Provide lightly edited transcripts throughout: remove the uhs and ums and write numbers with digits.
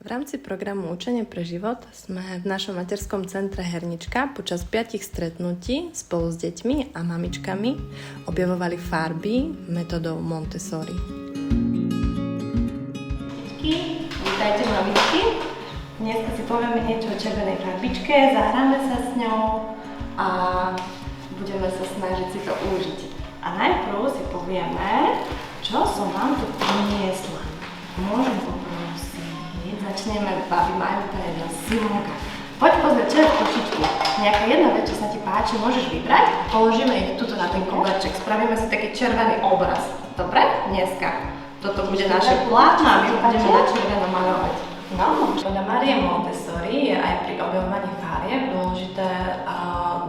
V rámci programu Učenie pre život sme v našom materskom centre Hernička počas 5 stretnutí spolu s deťmi a mamičkami objavovali farby metodou Montessori. Vítajte mamičky. Dnes si povieme niečo o červenej farbičke, zahráme sa s ňou a budeme sa snažiť si to užiť. A najprv si povieme, čo som vám tu priniesla. Môžem poprosiť. Začneme, babi majú tá jedna Simonka. Poď pozrieť, čo je v košičku. Nejaká jedna vec, čo sa ti páči, môžeš vybrať. Položíme ich tuto na ten koberček. Spravíme si taký červený obraz. Dobre? Dneska. Toto bude naše plátno a my ho budeme na červeno maľovať. No, podľa Marie Montessori je aj pri objavovaní farieb dôležité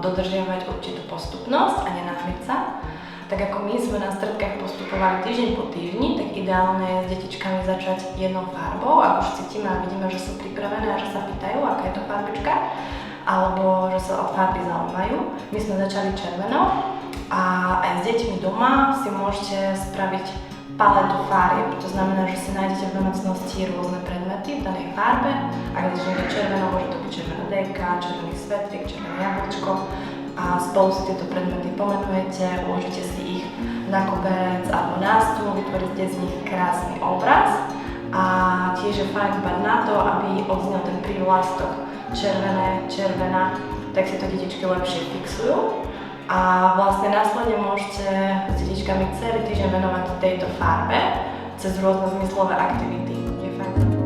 dodržiavať určitú postupnosť a nenáhliť sa. Tak ako my sme na stredkách postupovali týždeň po týždni, tak ideálne je s detičkami začať jednou farbou, ak už cítime a vidíme, že sú pripravené a že sa pýtajú, aká je to farbička, alebo že sa o farby zaujímajú. My sme začali červenou a aj s deťmi doma si môžete spraviť paletu farieb. To znamená, že si nájdete v domácnosti rôzne predmety v danej farbe. Ak začnete červenou, môže to byť červená deka, červený svetrik, červené jablčko. A spolu si tieto predmety pomenujete, uložíte si ich na koberec alebo na stôl, vytvoríte z nich krásny obraz. A tiež je fajn dbať na to, aby odznel ten prívlastok červené, červená, tak si to detičky lepšie fixujú. A vlastne následne môžete s detičkami celý týždeň venovať tejto farbe cez rôzne zmyslové aktivity. Je fajn zapojiť.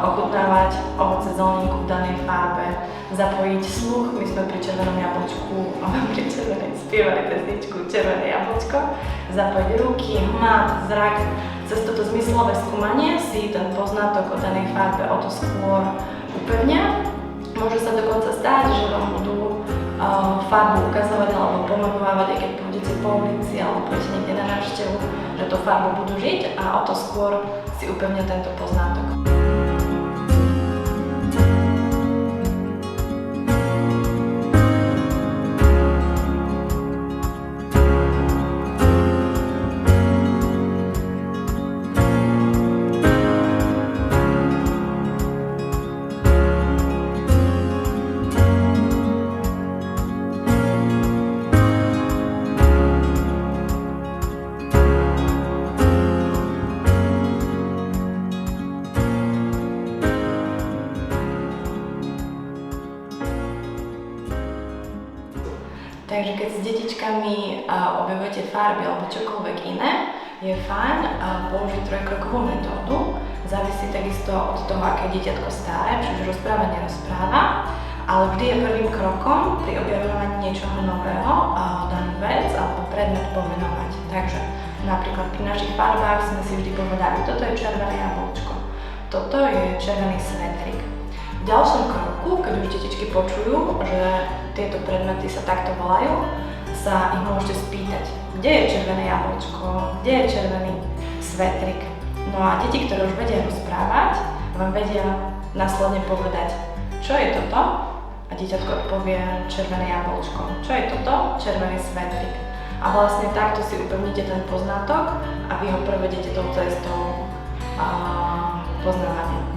Ochutnávať ovoce zeleninku v danej farbe, zapojiť sluch. My sme pri červenom jablčku, pri červenej spievali pesničku Červené jablčko, zapojiť ruky, hmat, zrak. Cez toto zmyslové skúmanie si ten poznatok o danej farbe o to skôr upevnia. Môže sa dokonca stať, že vám budú farbu ukazovať alebo pomenovávať, aj keď pôjdete po ulici alebo pôjdete niekde na návštevu, že to farbu budú žiť a o to skôr si upevnia tento poznatok. Takže keď s detičkami objavujete farby alebo čokoľvek iné, je fajn použiť trojkrokovú metódu. Závisí takisto od toho, aké dieťatko staré, čiže rozpráva, nerozpráva, ale vždy je prvým krokom pri objavovaní niečoho nového danú vec alebo predmet pomenovať. Takže napríklad pri našich farbách sme si vždy povedali, toto je červené jablčko, toto je červený svetrik. V ďalšom kroku, keď už detičky počujú, že tieto predmety sa takto volajú, sa ich môžete spýtať, kde je červené jablčko, kde je červený svetrik. No a deti, ktoré už vedia rozprávať, vám vedia následne povedať, čo je toto? A dieťatko povie červené jablčko. Čo je toto? Červený svetrik. A vlastne takto si upevníte ten poznatok a vy ho prevedete tou cestou poznávania.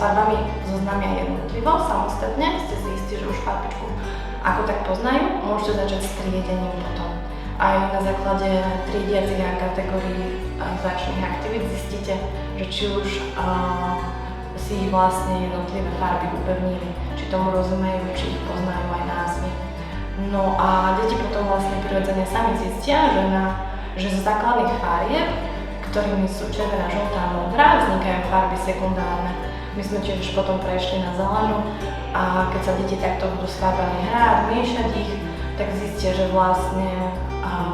farbami zoznámia jednotlivo, samostatne, ste si istí, že už farbičku ako tak poznajú, môžete začať s triedením potom. Aj na základe triediacich a kategórií začných aktivít zistíte, že či už si vlastne jednotlivé farby upevnili, či tomu rozumejú, či ich poznajú aj názvy. No a deti potom vlastne prirodzene sami zistia, že z základných farieb, ktorými sú červená, žltá a modrá, vznikajú farby sekundárne. My sme tiež potom prešli na zelenú a keď sa deti takto budú s farbami hrať, miešať ich, tak zistia, že vlastne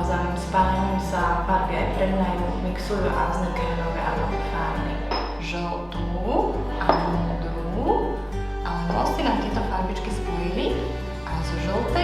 vzájomným spájaním sa farby aj prednajú, mixujú a vznikajú nové a nové farby. Žltú a modrú, ale si nám tieto farbičky spojili a zo žltej